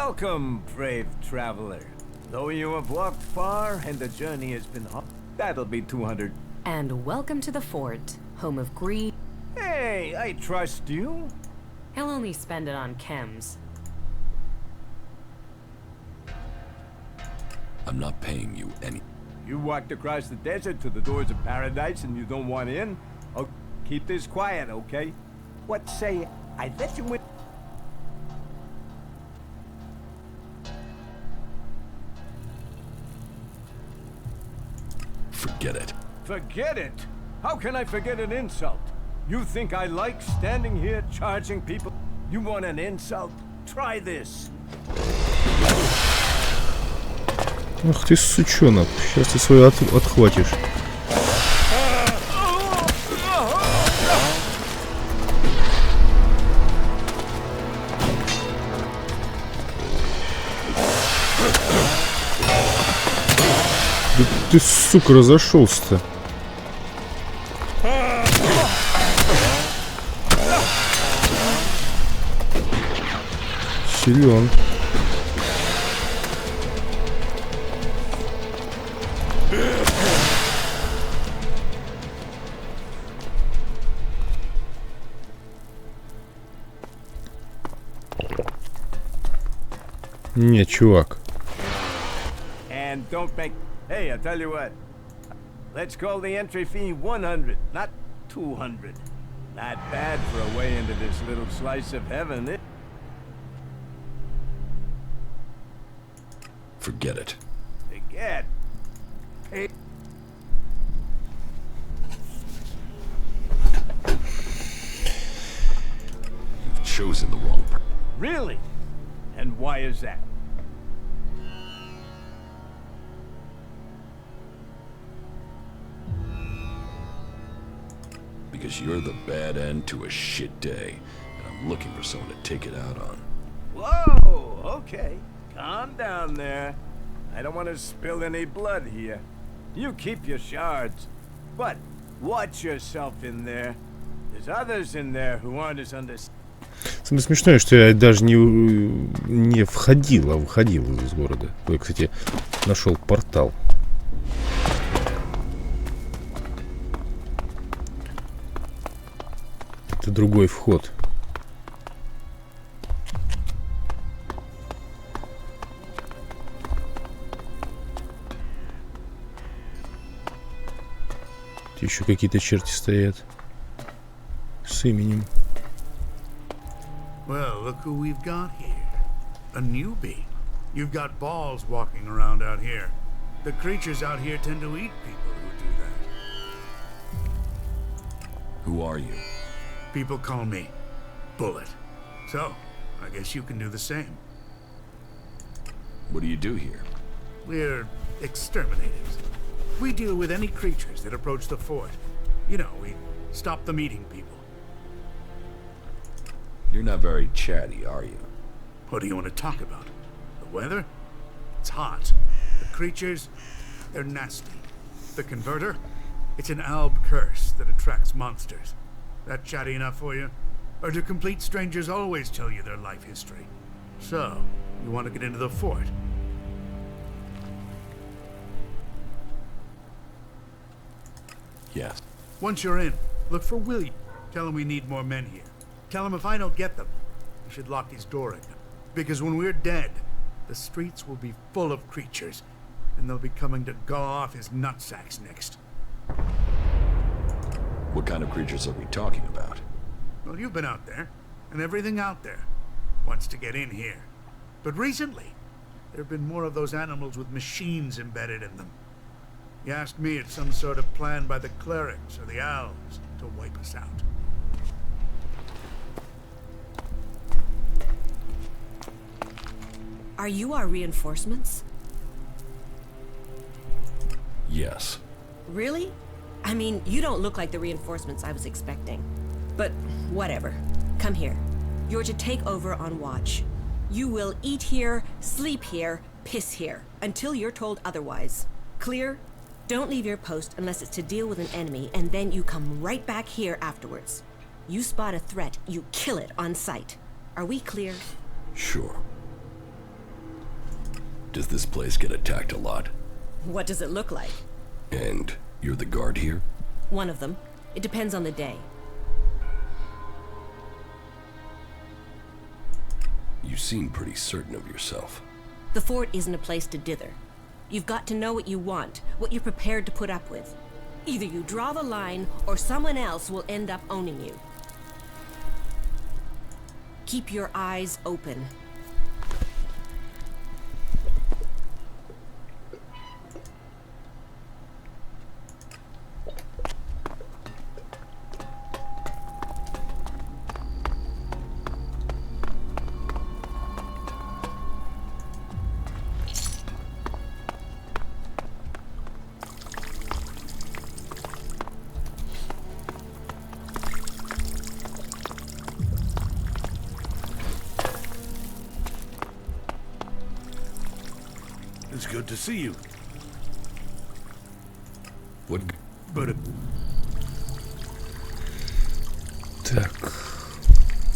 Welcome, brave traveler. Though you have walked far and the journey has been hard, that'll be 200. And welcome to the fort, home of greed. Hey, I trust you. He'll only spend it on chems. I'm not paying you any. You walked across the desert to the doors of paradise and you don't want in? Oh, keep this quiet, okay? What say I let you in? Forget it. Forget it? How can I forget an insult? You think I like standing here charging people? You want an insult? Try this. Ах ты сучонок, сейчас ты свою отхватишь. Да ты, сука, разошелся-то. Силен. Не, чувак. And don't make... Hey, I tell you what. Let's call the entry fee 100, not 200. Not bad for a way into this little slice of heaven, eh? Forget it. Forget. Hey. You've chosen the wrong person. Really? And why is that? Because you're the bad end to a shit day, and I'm looking for someone to take it out on. Whoa, okay. Calm down there. I don't want to spill any blood here. You keep your shards. But watch yourself in there. There's others in there who aren't as understanding. Самое смешное, что я даже не входил, а выходил из города. Я, кстати, нашел портал. Это другой вход. Тут еще какие-то черти стоят с именем. Well, look who we've got here. A newbie. You've got balls walking around out here. The creatures out here tend to eat people who do that. Who are you? People call me Bullet. So, I guess you can do the same. What do you do here? We're exterminators. We deal with any creatures that approach the fort. You know, we stop them eating people. You're not very chatty, are you? What do you want to talk about? The weather? It's hot. The creatures? They're nasty. The converter? It's an alb curse that attracts monsters. That chatty enough for you? Or do complete strangers always tell you their life history? So, you want to get into the fort? Yes. Once you're in, look for William. Tell him we need more men here. Tell him if I don't get them, he should lock his door again. Because when we're dead, the streets will be full of creatures, and they'll be coming to gnaw off his nutsacks next. What kind of creatures are we talking about? Well, you've been out there, and everything out there wants to get in here. But recently, there have been more of those animals with machines embedded in them. You asked me, it's some sort of plan by the clerics or the elves to wipe us out. Are you our reinforcements? Yes. Really? I mean, you don't look like the reinforcements I was expecting. But whatever. Come here. You're to take over on watch. You will eat here, sleep here, piss here, until you're told otherwise. Clear? Don't leave your post unless it's to deal with an enemy, and then you come right back here afterwards. You spot a threat, you kill it on sight. Are we clear? Sure. Does this place get attacked a lot? What does it look like? And you're the guard here? One of them. It depends on the day. You seem pretty certain of yourself. The fort isn't a place to dither. You've got to know what you want, what you're prepared to put up with. Either you draw the line, or someone else will end up owning you. Keep your eyes open. It's good to see you. What? But Так.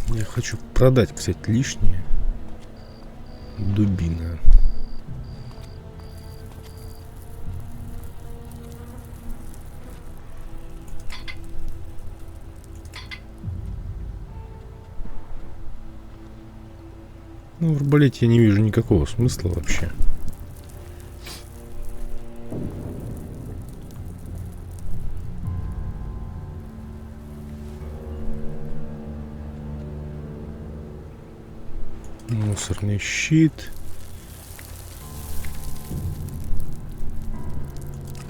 Я хочу продать, кстати, лишнее. Дубина. Ну, в арбалете я не вижу никакого смысла вообще. Мусорный щит.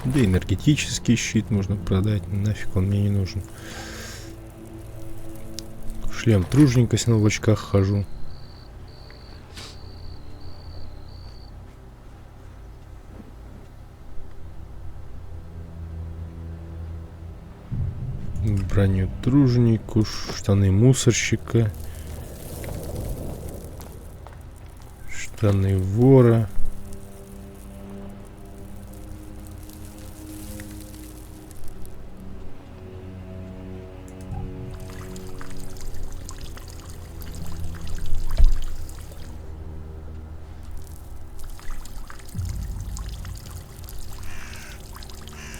Да, энергетический щит можно продать. Нафиг он мне не нужен. Шлем труженика, если в очках хожу. Броню труженику, штаны мусорщика. Штаны вора.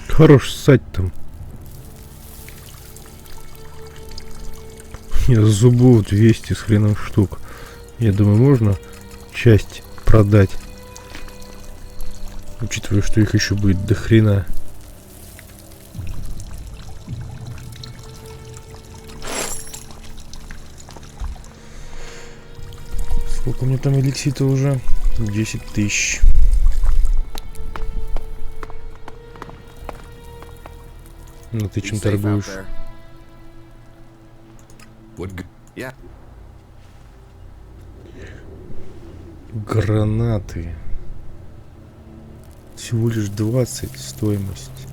Хорош ссать там. У меня зубов 200 с хреном штук. Я думаю, можно часть продать, учитывая, что их еще будет до хрена. Сколько у меня там эликсита уже? 10 тысяч. Ну ты чем торгуешь? Yeah. Гранаты. Всего лишь 20 стоимость.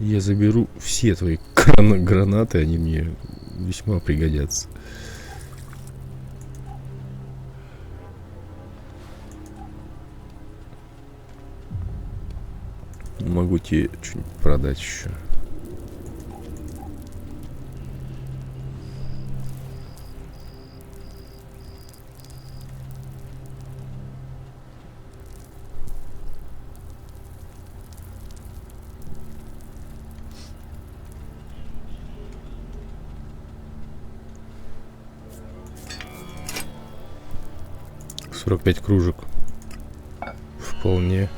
Я заберу все твои гранаты, они мне весьма пригодятся. Могу тебе что-нибудь продать еще. Сорок 5 кружек. Вполне.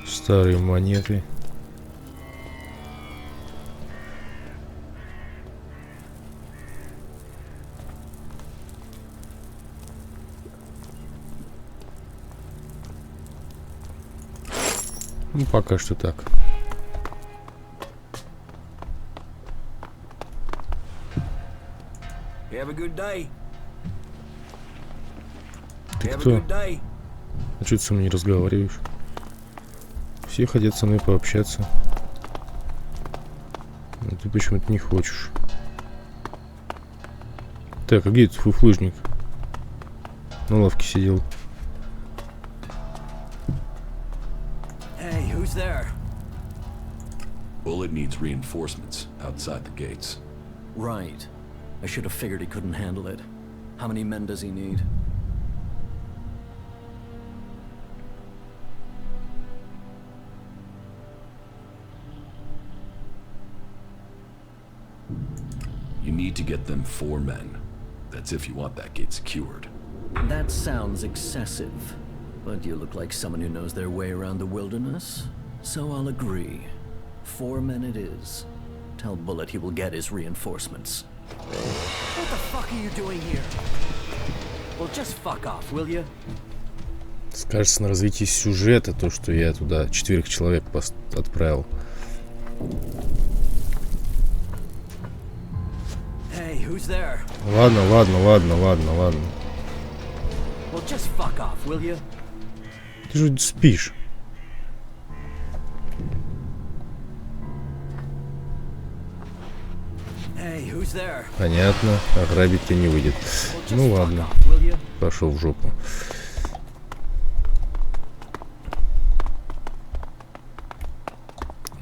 Старые монеты. Ну, пока что так. Ты кто? А что ты со мной не разговариваешь? Все хотят со мной пообщаться. А ты почему-то не хочешь. Так, а где этот фуфлыжник? На лавке сидел. Hey, who's there? Bullet needs reinforcements outside the gates. Right. I should have figured he couldn't handle it. How many men does he need? You need to get them 4 men. That's if you want that gate secured. That sounds excessive, but you look like someone who knows their way around the wilderness, so I'll agree. 4 men it is. Tell Bullet he will get his reinforcements. What the fuck are you doing here? Well, just fuck off, will you? Скажется на развитии сюжета то, что я туда 4 человек отправил. Hey, who's there? Ладно. Well, just fuck off, will you? Ты же спишь. Hey, who's there? Понятно. Ограбить тебя не выйдет. Well, just Ну fuck ладно. off, will you? Пошел в жопу.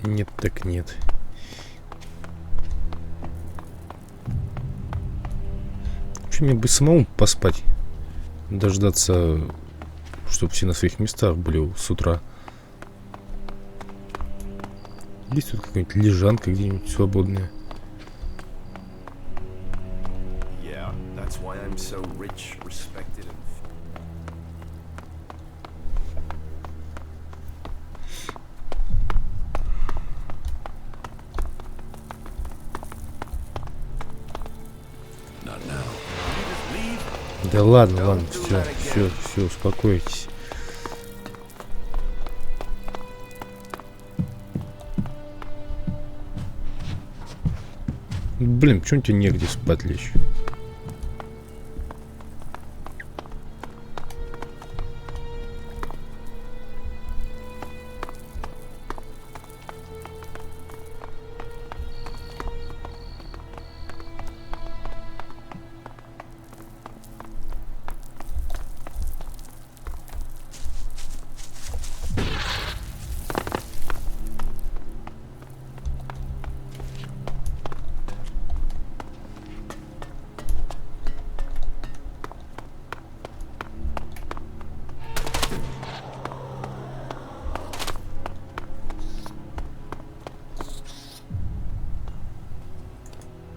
Нет, так нет. Вообще, мне бы самому поспать. Дождаться, чтобы все на своих местах были с утра. Есть тут какая-нибудь лежанка где-нибудь свободная? Yeah, that's why I'm so rich, respected, and Not now. Да ладно, все, успокойтесь. Блин, почему тебе негде спать лечь?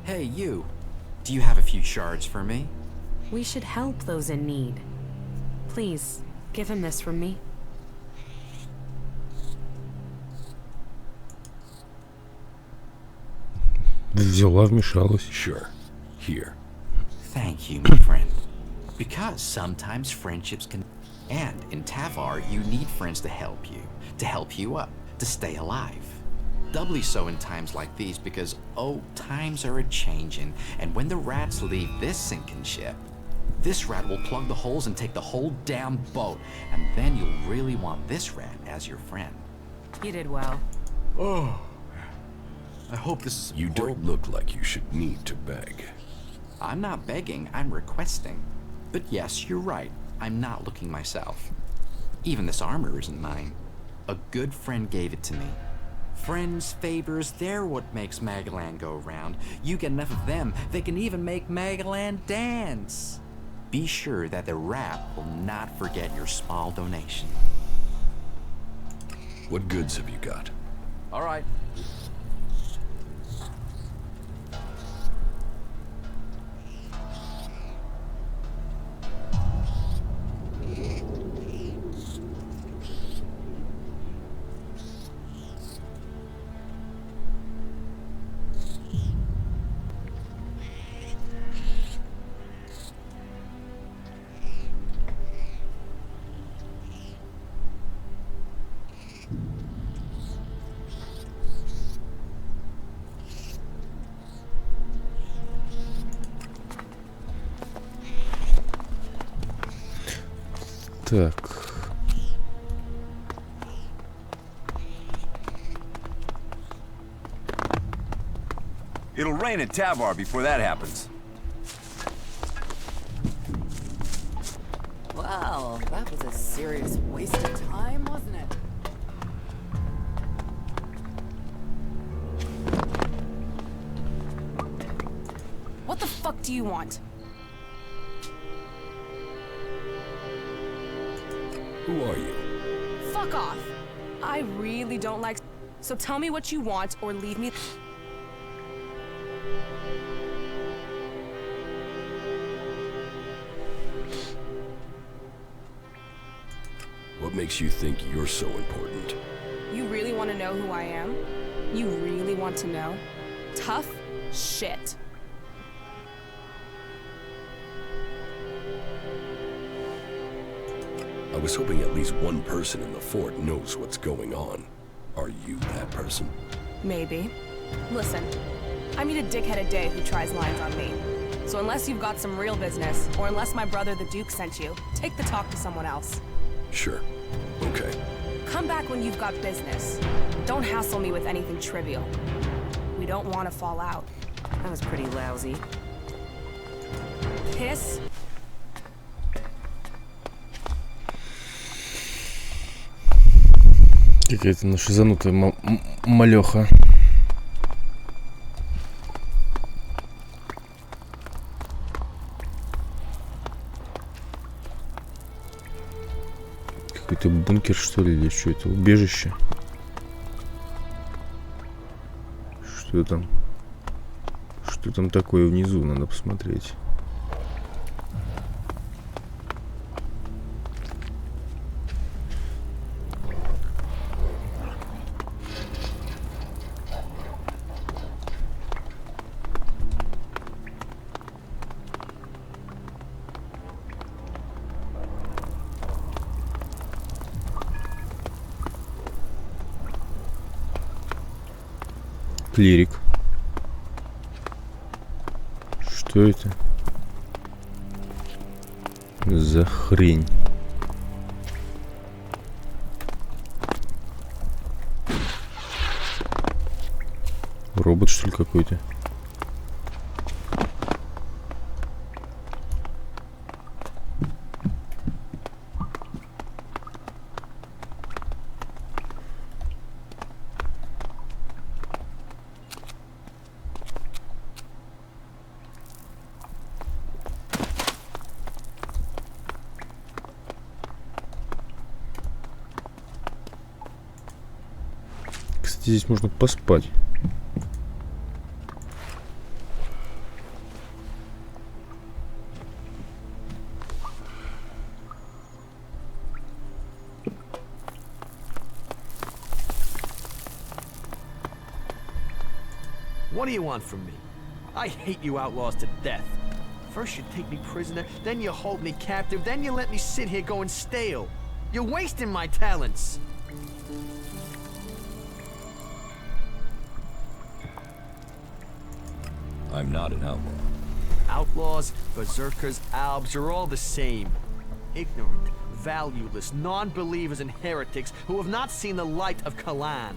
Hey, you. Do you have a few shards for me? We should help those in need. Please, give him this from me. Взяла, вмешалась. Sure. Here. Thank you, my friend. Because sometimes friendships can... And in Tavar, you need friends to help you up, to stay alive. Doubly so in times like these because, oh, times are a-changin', and when the rats leave this sinking ship, this rat will plug the holes and take the whole damn boat, and then you'll really want this rat as your friend. You did well. Oh, I hope this is You important. don't look like you should need to beg. I'm not begging, I'm requesting. But yes, you're right, I'm not looking myself. Even this armor isn't mine. A good friend gave it to me. Friends, favors, they're what makes Magalan go round. You get enough of them, they can even make Magalan dance. Be sure that the rat will not forget your small donation. What goods have you got? All right. Так. It'll rain in Tavar before that happens. Well, that was a serious waste of time, wasn't it? do you want? Who are you? Fuck off. I really don't like... So tell me what you want or leave me... What makes you think you're so important? You really want to know who I am? You really want to know? Tough shit. I was hoping at least one person in the fort knows what's going on. Are you that person? Maybe. Listen, I meet a dickhead a day who tries lines on me. So unless you've got some real business, or unless my brother the Duke sent you, take the talk to someone else. Sure. Okay. Come back when you've got business. Don't hassle me with anything trivial. We don't want to fall out. That was pretty lousy. Piss. Какая-то нашизанутая малеха. Какой-то бункер, что ли, или что это? Убежище? Что там? Что там такое внизу? Надо посмотреть. Клирик. Что это за хрень? Робот, что ли, какой-то? Здесь можно поспать. What do you want from me? I hate you outlaws to death. First you take me prisoner, then you hold me captive, then you let me sit here going stale. You're wasting my talents. I'm not an outlaw. Outlaws, berserkers, albs are all the same. Ignorant, valueless, non-believers and heretics who have not seen the light of Kalan.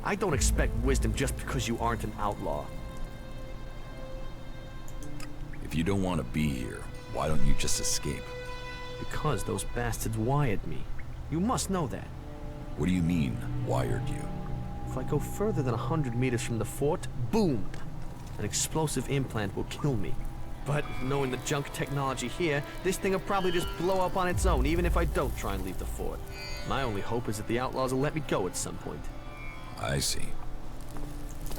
I don't expect wisdom just because you aren't an outlaw. If you don't want to be here, why don't you just escape? Because those bastards wired me. You must know that. What do you mean, wired you? If I go further than 100 meters from the fort, boom! An explosive implant will kill me. But knowing the junk technology here, this thing will probably just blow up on its own, even if I don't try and leave the fort. My only hope is that the outlaws will let me go at some point. I see.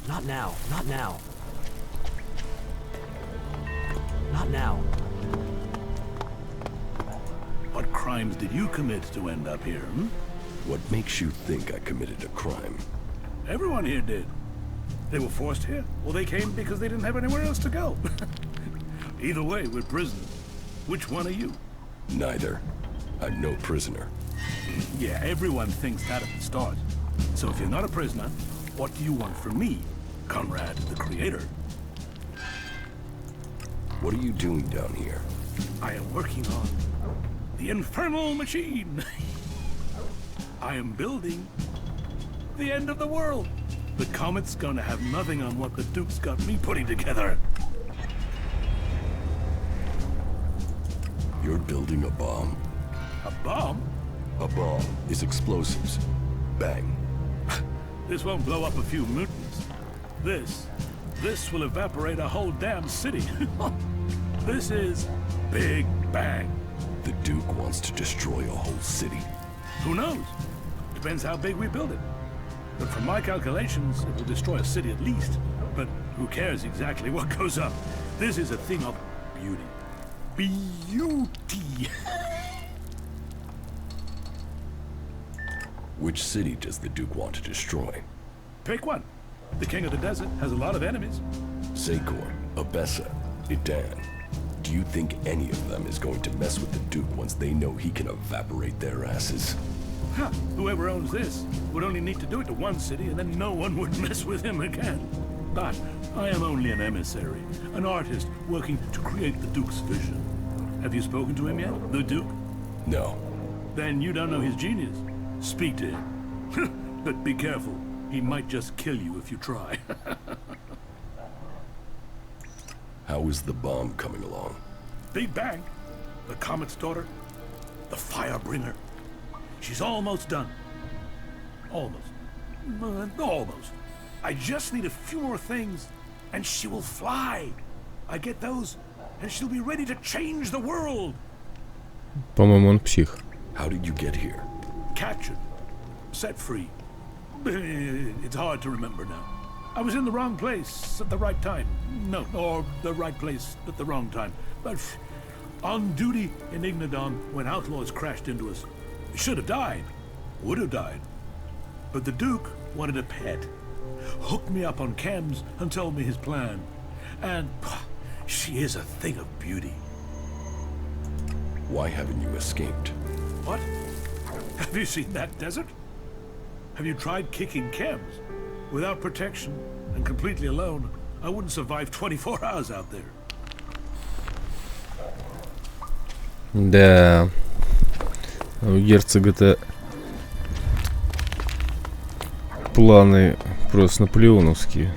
Not now, not now. Not now. What crimes did you commit to end up here, hmm? What makes you think I committed a crime? Everyone here did. They were forced here, or they came because they didn't have anywhere else to go. Either way, we're prisoners. Which one are you? Neither. I'm no prisoner. Yeah, everyone thinks that at the start. So if you're not a prisoner, what do you want from me, Conrad the Creator? What are you doing down here? I am working on the infernal machine. I am building the end of the world. The comet's gonna have nothing on what the Duke's got me putting together. You're building a bomb. A bomb? A bomb is explosives. Bang. This won't blow up a few mutants. This will evaporate a whole damn city. This is Big Bang. The Duke wants to destroy a whole city. Who knows? Depends how big we build it. But from my calculations, it will destroy a city at least. But who cares exactly what goes up? This is a thing of beauty. Beauty! Which city does the Duke want to destroy? Pick one. The King of the Desert has a lot of enemies. Secor, Abessa, Idan. Do you think any of them is going to mess with the Duke once they know he can evaporate their asses? Huh. Whoever owns this would only need to do it to one city and then no one would mess with him again. But I am only an emissary, an artist working to create the Duke's vision. Have you spoken to him yet, the Duke? No. Then you don't know his genius. Speak to him. But be careful. He might just kill you if you try. How is the bomb coming along? Big Bang, the Comet's daughter, the Firebringer. She's almost done. Almost. Almost. I just need a few more things, and she will fly. I get those, and she'll be ready to change the world. По-моему, он псих. How did you get here? Captured. Set free. It's hard to remember now. I was in the wrong place at the right time. No, or the right place at the wrong time. But on duty in Ignadon when outlaws crashed into us. Should have died. Would have died. But the Duke wanted a pet. Hooked me up on chems and told me his plan. And she is a thing of beauty. Why haven't you escaped? What? Have you seen that desert? Have you tried kicking chems? Without protection and completely alone, I wouldn't survive 24 hours out there. Да. У герцога-то планы просто наполеоновские.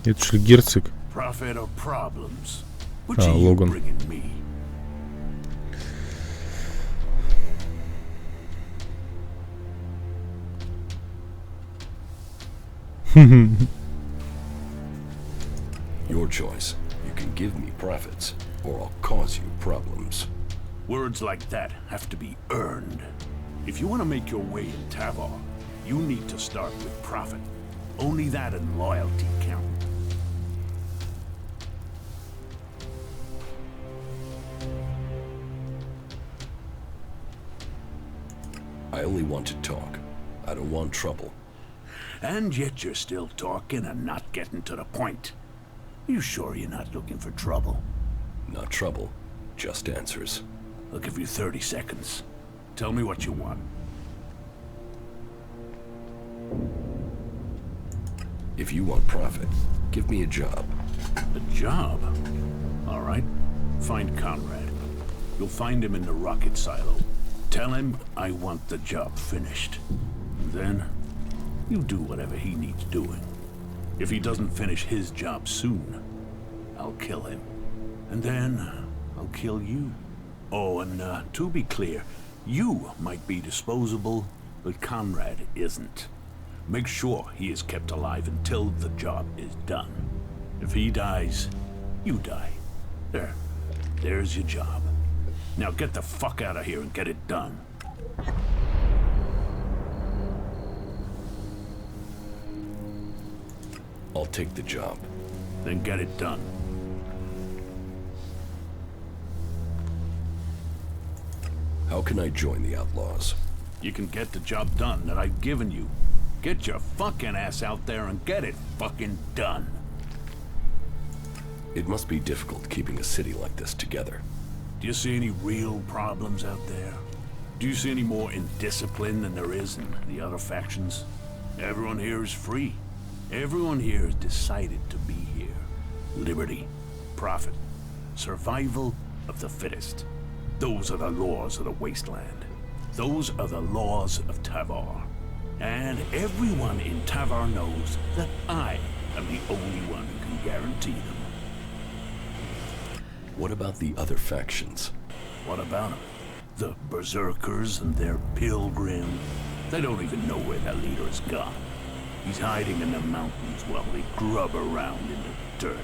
Это что, герцог? А, Логан. Your choice. You can give me profits, or I'll cause you problems. Words like that have to be earned. If you want to make your way in Tavar, you need to start with profit. Only that and loyalty count. I only want to talk. I don't want trouble. And yet you're still talking and not getting to the point. You sure you're not looking for trouble? Not trouble, just answers. I'll give you 30 seconds. Tell me what you want. If you want profit, give me a job. A job? All right. Find Conrad. You'll find him in the rocket silo. Tell him I want the job finished. And then, you do whatever he needs doing. If he doesn't finish his job soon, I'll kill him. And then, I'll kill you. Oh, and to be clear, you might be disposable, but Conrad isn't. Make sure he is kept alive until the job is done. If he dies, you die. There's your job. Now get the fuck out of here and get it done. I'll take the job. Then get it done. How can I join the outlaws? You can get the job done that I've given you. Get your fucking ass out there and get it fucking done. It must be difficult keeping a city like this together. Do you see any real problems out there? Do you see any more indiscipline than there is in the other factions? Everyone here is free. Everyone here has decided to be here. Liberty, profit, survival of the fittest. Those are the laws of the wasteland. Those are the laws of Tavar. And everyone in Tavar knows that I am the only one who can guarantee them. What about the other factions? What about them? The Berserkers and their pilgrim. They don't even know where their leader has gone. He's hiding in the mountains while they grub around in the dirt.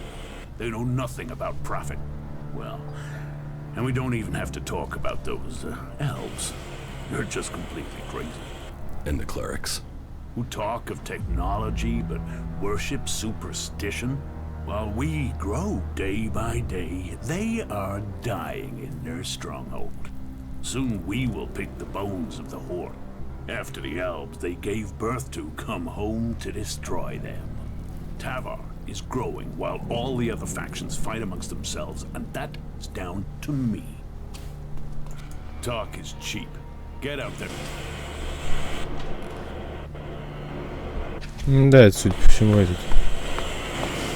They know nothing about profit. Well, and we don't even have to talk about those elves. They're just completely crazy. And the clerics? Who talk of technology but worship superstition? While we grow day by day, they are dying in their stronghold. Soon we will pick the bones of the Horde. After the elves they gave birth to come home to destroy them. Tavar is growing while all the other factions fight amongst themselves, and that is down to me. Talk is cheap. Get out there. Да, это, судя по всему, этот.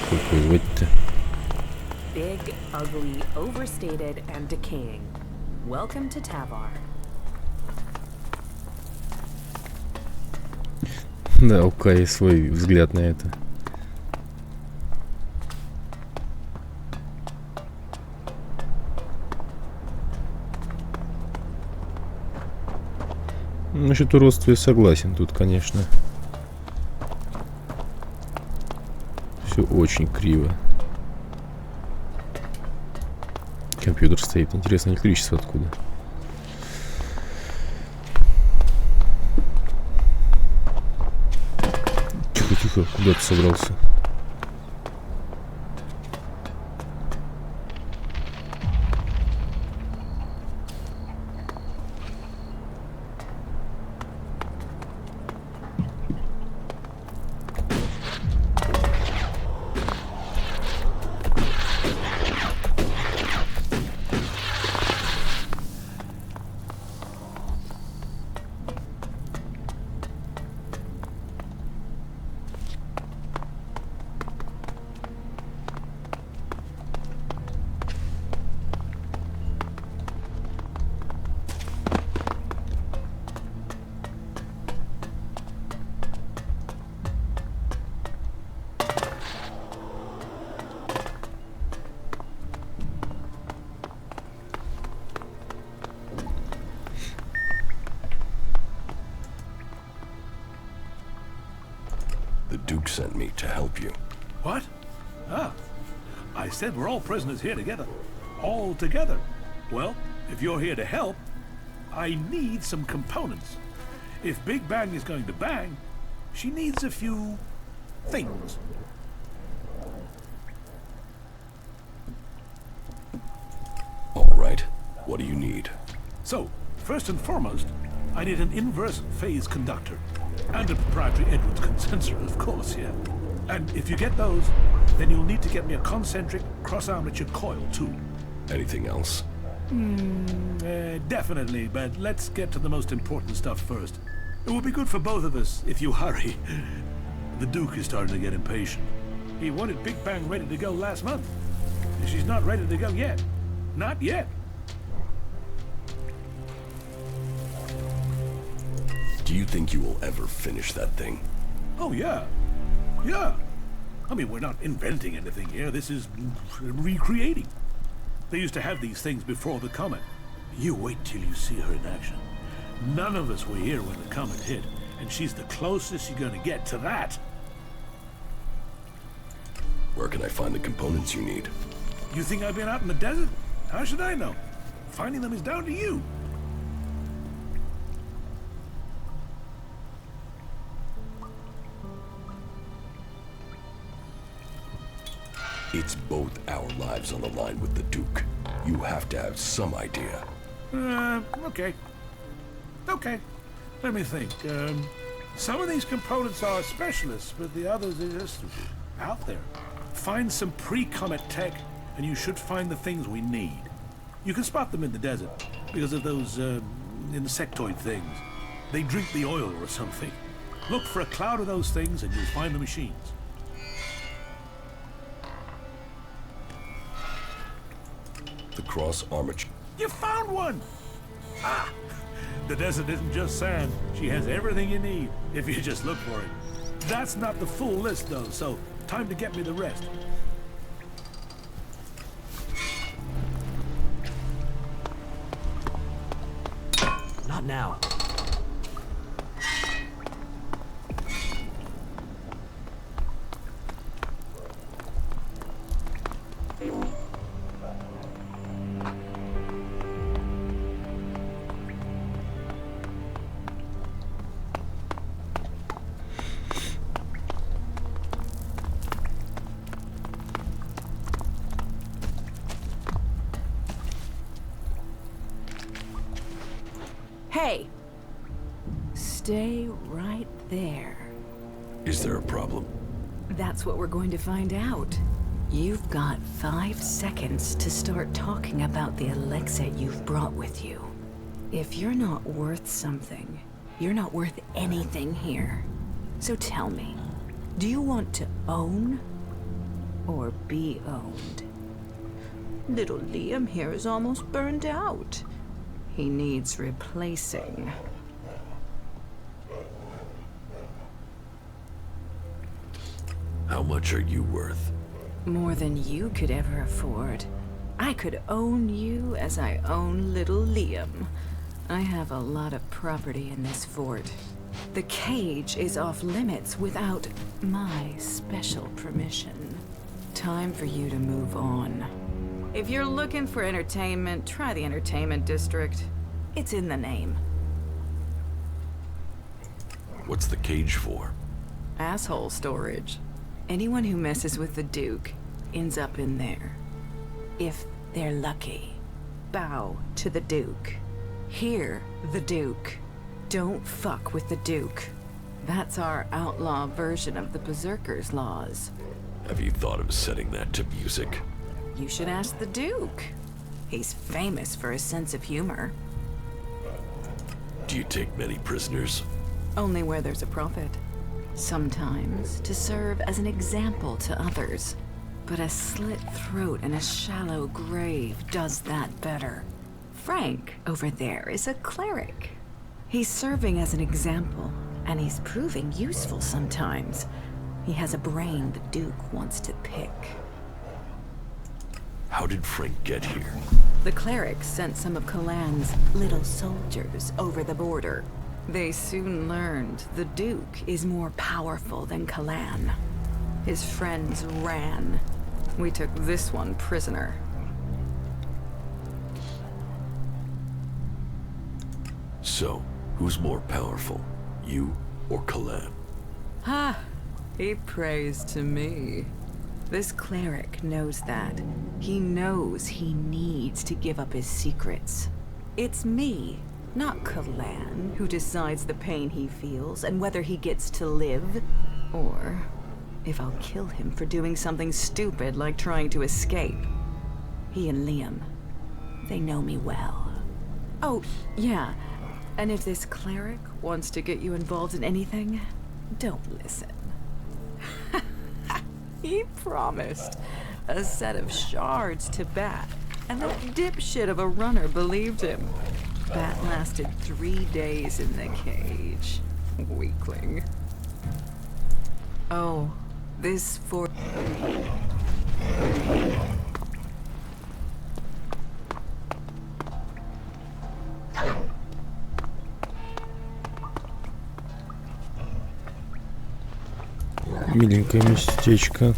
Сколько его-то? Big, ugly, overstated, and decaying. Welcome to Tavar. Да, у Каи свой взгляд на это. Насчет уродства я согласен тут, конечно. Все очень криво. Компьютер стоит. Интересно, электричество откуда? Тихо, куда ты собрался? The Duke sent me to help you. What? Ah, I said we're all prisoners here together. All together. Well, if you're here to help, I need some components. If Big Bang is going to bang, she needs a few things. All right. What do you need? So, first and foremost, I need an inverse phase conductor. And a proprietary Edwards condenser, of course, yeah. And if you get those, then you'll need to get me a concentric cross-armature coil, too. Anything else? Definitely, but let's get to the most important stuff first. It will be good for both of us if you hurry. The Duke is starting to get impatient. He wanted Big Bang ready to go last month. She's not ready to go yet. Not yet. Do you think you will ever finish that thing? Oh, yeah. Yeah. I mean, we're not inventing anything here. This is recreating. They used to have these things before the comet. You wait till you see her in action. None of us were here when the comet hit, and she's the closest you're going to get to that. Where can I find the components you need? You think I've been out in the desert? How should I know? Finding them is down to you. It's both our lives on the line with the Duke. You have to have some idea. Okay. Okay. Let me think. Some of these components are specialists, but the others are just out there. Find some pre-comet tech, and you should find the things we need. You can spot them in the desert, because of those, insectoid things. They drink the oil or something. Look for a cloud of those things, and you'll find the machines. The cross armature. You found one! Ah! The desert isn't just sand. She has everything you need, if you just look for it. That's not the full list, though, so time to get me the rest. Not now. Hey! Stay right there. Is there a problem? That's what we're going to find out. You've got 5 seconds to start talking about the elixir you've brought with you. If you're not worth something, you're not worth anything here. So tell me, do you want to own or be owned? Little Liam here is almost burned out. He needs replacing. How much are you worth? More than you could ever afford. I could own you as I own little Liam. I have a lot of property in this fort. The cage is off limits without my special permission. Time for you to move on. If you're looking for entertainment, try the entertainment district. It's in the name. What's the cage for? Asshole storage. Anyone who messes with the Duke ends up in there. If they're lucky. Bow to the Duke. Hear the Duke. Don't fuck with the Duke. That's our outlaw version of the Berserker's laws. Have you thought of setting that to music? You should ask the Duke. He's famous for his sense of humor. Do you take many prisoners? Only where there's a profit. Sometimes to serve as an example to others. But a slit throat and a shallow grave does that better. Frank over there is a cleric. He's serving as an example, and he's proving useful sometimes. He has a brain the Duke wants to pick. How did Frank get here? The cleric sent some of Kalan's little soldiers over the border. They soon learned the Duke is more powerful than Kalan. His friends ran. We took this one prisoner. So, who's more powerful, you or Kalan? Ha! He prays to me. This cleric knows that. He knows he needs to give up his secrets. It's me, not Kalan, who decides the pain he feels and whether he gets to live, or if I'll kill him for doing something stupid like trying to escape. He and Liam, they know me well. Oh, yeah, and if this cleric wants to get you involved in anything, don't listen. He promised a set of shards to Bat, and that dipshit of a runner believed him. Bat lasted 3 days in the cage. Weakling. Oh, this for... Миленькое местечко.